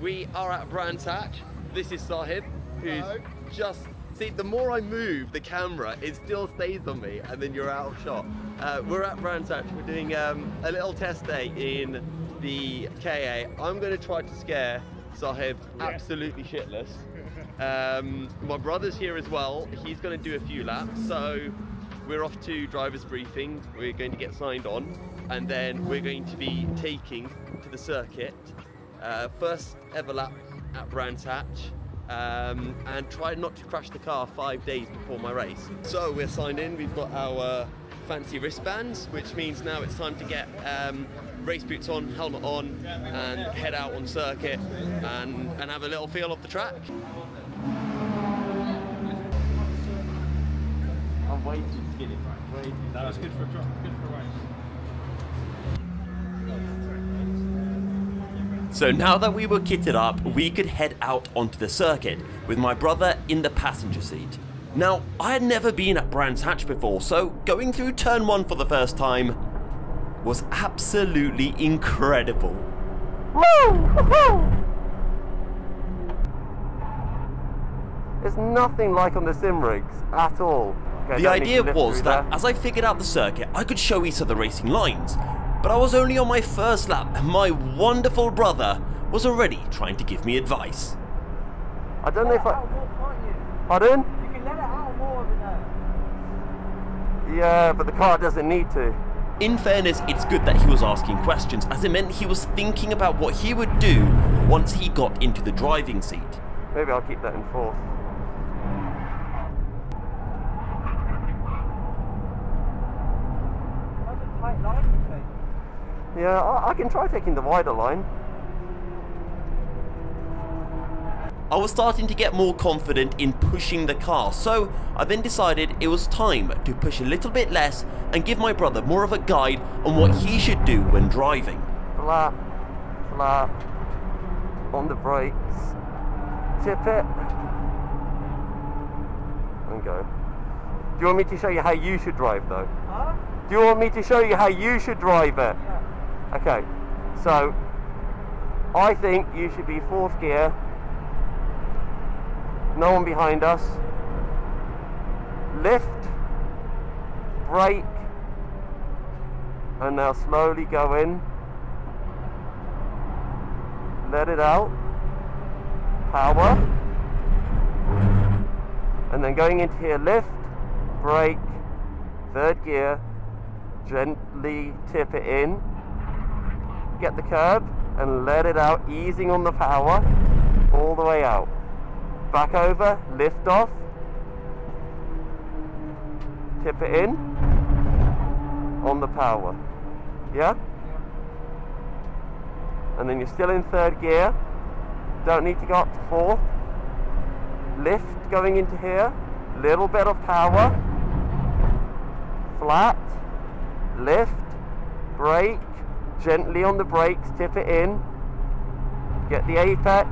We are at Brands Hatch. This is Sahib, who's just... See, the more I move the camera, it still stays on me, and then you're out of shot. We're at Brands Hatch. We're doing a little test day in the KA. I'm going to try to scare Sahib absolutely shitless. My brother's here as well. He's going to do a few laps. So we're off to driver's briefing. We're going to get signed on, and then we're going to be taking to the circuit. First ever lap at Brands Hatch, and try not to crash the car 5 days before my race. So we're signed in, we've got our fancy wristbands, which means now it's time to get race boots on, helmet on, and head out on circuit and have a little feel of the track. I'm way too skinny. No, it's good for a drop, good for a race. So now that we were kitted up, we could head out onto the circuit with my brother in the passenger seat. Now, I had never been at Brands Hatch before, so going through turn 1 for the first time was absolutely incredible. It's nothing like on the sim rigs at all. Okay, the idea was that as I figured out the circuit, I could show each other racing lines. But I was only on my first lap and my wonderful brother was already trying to give me advice. I don't know if I... Pardon? You can let it out more of it now. Yeah, but the car doesn't need to. In fairness, it's good that he was asking questions, as it meant he was thinking about what he would do once he got into the driving seat. Maybe I'll keep that in fourth. That's a tight line you take. Yeah, I can try taking the wider line. I was starting to get more confident in pushing the car, so I then decided it was time to push a little bit less and give my brother more of a guide on what he should do when driving. Flat, flat, on the brakes, tip it, and go. Do you want me to show you how you should drive though? Huh? Do you want me to show you how you should drive it? Yeah. Okay, so I think you should be fourth gear, no one behind us, lift, brake, and now slowly go in, let it out, power, and then going into here, lift, brake, third gear, gently tip it in, get the curb and let it out, easing on the power all the way out. Back over, lift off, tip it in on the power. Yeah? And then you're still in third gear, don't need to go up to fourth. Lift going into here, little bit of power, flat, lift, brake, gently on the brakes, tip it in, get the apex,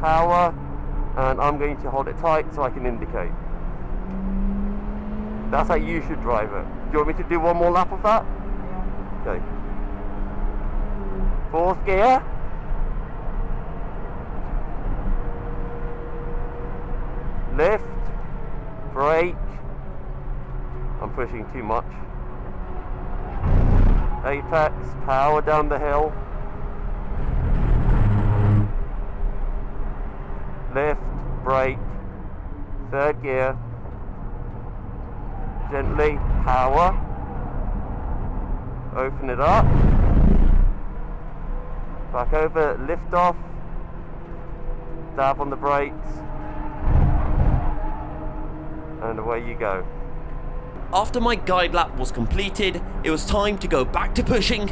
power, and I'm going to hold it tight so I can indicate. That's how you should drive it. Do you want me to do one more lap of that? Yeah. Okay. Fourth gear. Lift, brake. I'm pushing too much. Apex, power down the hill. Lift, brake, third gear. Gently, power. Open it up. Back over, lift off. Dab on the brakes. And away you go. After my guide lap was completed, it was time to go back to pushing,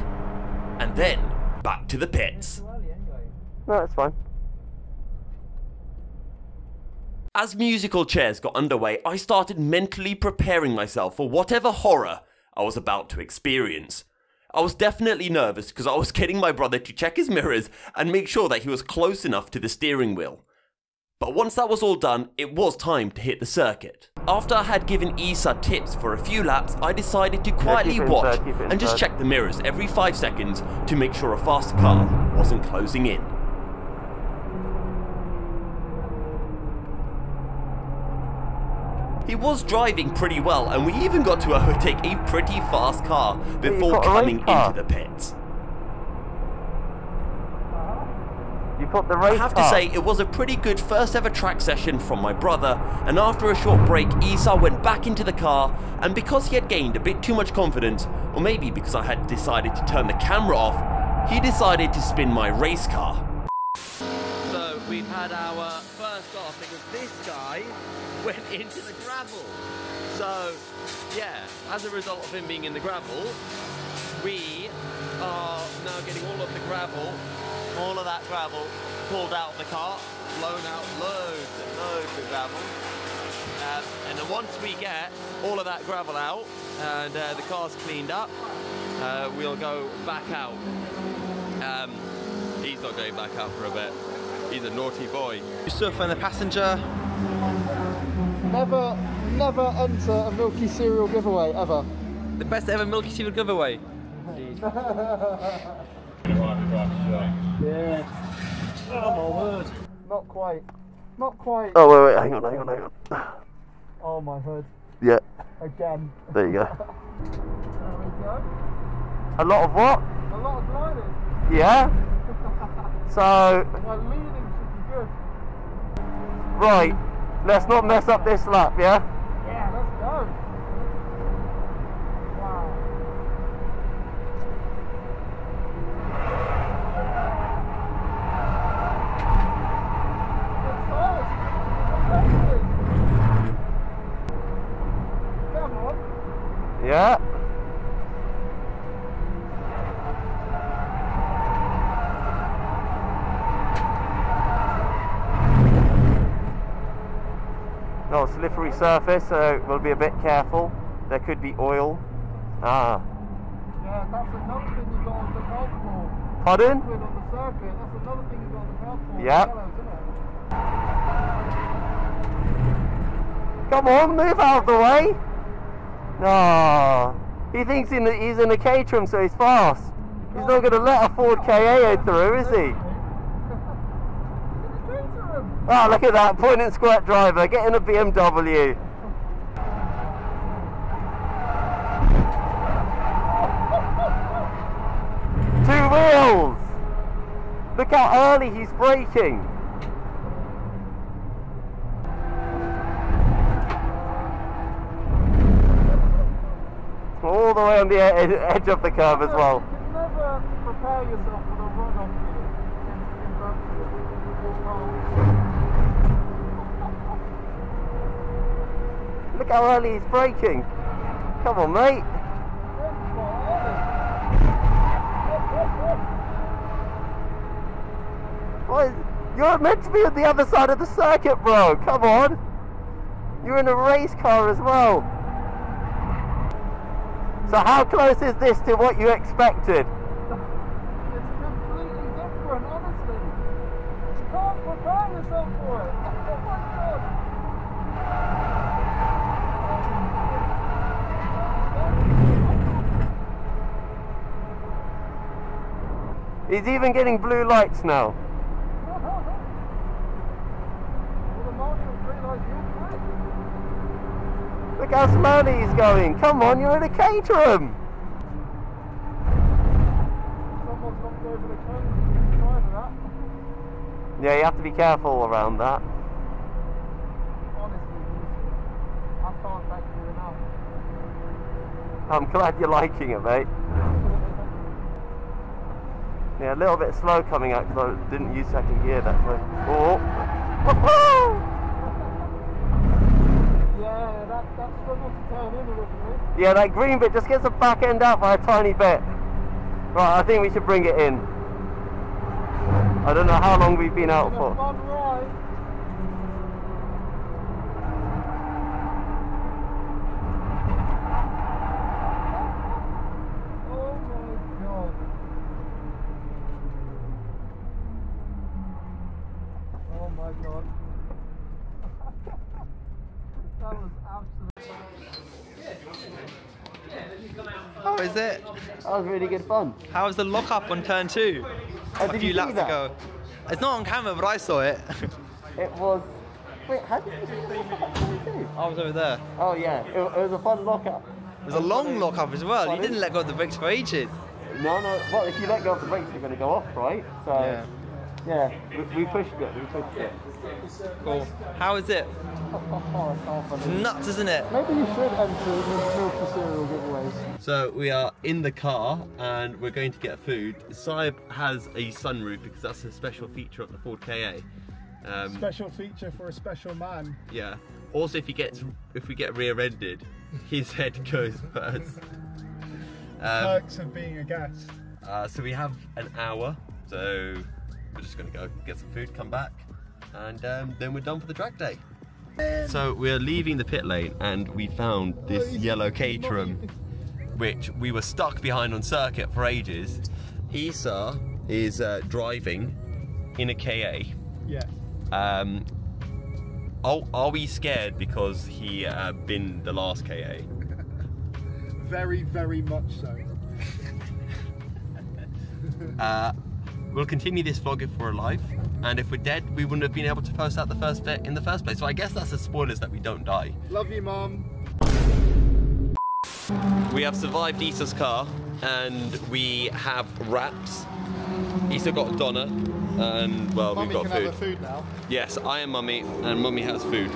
and then back to the pits. Too early anyway. No, that's fine. As musical chairs got underway, I started mentally preparing myself for whatever horror I was about to experience. I was definitely nervous because I was getting my brother to check his mirrors and make sure that he was close enough to the steering wheel. But once that was all done, it was time to hit the circuit. After I had given Isa tips for a few laps, I decided to quietly watch and just check the mirrors every 5 seconds to make sure a fast car wasn't closing in. He was driving pretty well, and we even got to overtake a pretty fast car before coming into the pits. You put the race I have to say, it was a pretty good first ever track session from my brother, and after a short break, Isa went back into the car, and because he had gained a bit too much confidence, or maybe because I had decided to turn the camera off, he decided to spin my race car. So we've had our first off because this guy went into the gravel. So yeah, as a result of him being in the gravel, we are now getting all of the gravel, all of that gravel pulled out of the car, blown out loads and loads of gravel. And then once we get all of that gravel out and the car's cleaned up, we'll go back out. He's not going back out for a bit. He's a naughty boy. Yusuf and the passenger. Never enter a Milky Cereal giveaway, ever. The best ever Milky Cereal giveaway. Yeah. Oh my word. Not quite. Not quite. Oh wait, hang on. Oh my hood. Yeah, Again. there you go. There we go. A lot of what? A lot of gliding. Yeah. So, My leading should be good. right, let's not mess up this lap, yeah? Yeah, let's go. Wow. Come on. Yeah. No, slippery surface, so we'll be a bit careful. There could be oil. Ah. Yeah, that's another thing you got to look out for. Pardon? Liquid on the circuit, that's another thing you got to look out for. Yep. Yellows, isn't it? Come on, move out of the way. No. He thinks he's in a Caterham, so he's fast. He's not going to let a Ford Ka through, is he? Oh, look at that, point and squirt driver, get in a BMW. Two wheels! Look how early he's braking. All the way on the edge of the curve as well. You can never prepare yourself for the run-off here. Look how early he's braking. Come on, mate. You're meant to be on the other side of the circuit, bro. Come on. You're in a race car as well. So how close is this to what you expected? It's completely different, honestly. You can't prepare yourself for it. Oh my God. He's even getting blue lights now. Look how slowly he's going. Come on, you're in a Caterham. Someone's knocked over the cone trying that. Yeah, you have to be careful around that. Honestly, I can't thank you enough. I'm glad you're liking it, mate. Yeah, a little bit slow coming out because I didn't use second gear that way. Oh! Yeah, that struggle to turn in a little bit. Yeah, that green bit just gets the back end out by a tiny bit. Right, I think we should bring it in. I don't know how long we've been out for. Fun ride. Oh my God. Oh my God. That was absolutely. How is it? That was really good fun. How was the lock-up on turn 2? Oh, A did few you see laps that? ago. It's not on camera, but I saw it. It was Wait, how did you just finish at 42? I was over there. Oh yeah, it was a fun lockup. It was a long lock-up as well. You didn't let go of the brakes for ages. No, well, if you let go of the brakes, you're going to go off, right? So, yeah, we pushed it. Cool. How is it? It's nuts, isn't it? Maybe you should enter the Milky cereal giveaways. So we are in the car and we're going to get food. Saib has a sunroof because that's a special feature of the Ford KA. Special feature for a special man. Yeah. Also, if we get rear-ended, his head goes first. Perks of being a guest. So we have an hour. So we're just going to go get some food, come back, and then we're done for the drag day. So we're leaving the pit lane and we found this yellow Caterham, which we were stuck behind on circuit for ages. Issa is driving in a KA. Yeah. Are we scared because he been the last KA? Very, very much so. We'll continue this vlog if we're alive, and if we're dead, we wouldn't have been able to post out the first bit in the first place. So I guess that's the spoilers that we don't die. Love you, Mum. We have survived Issa's car, and we have wraps. Issa got Donna, and well, Mummy we've got can food. have the food now. Yes, I am Mummy, and Mummy has food.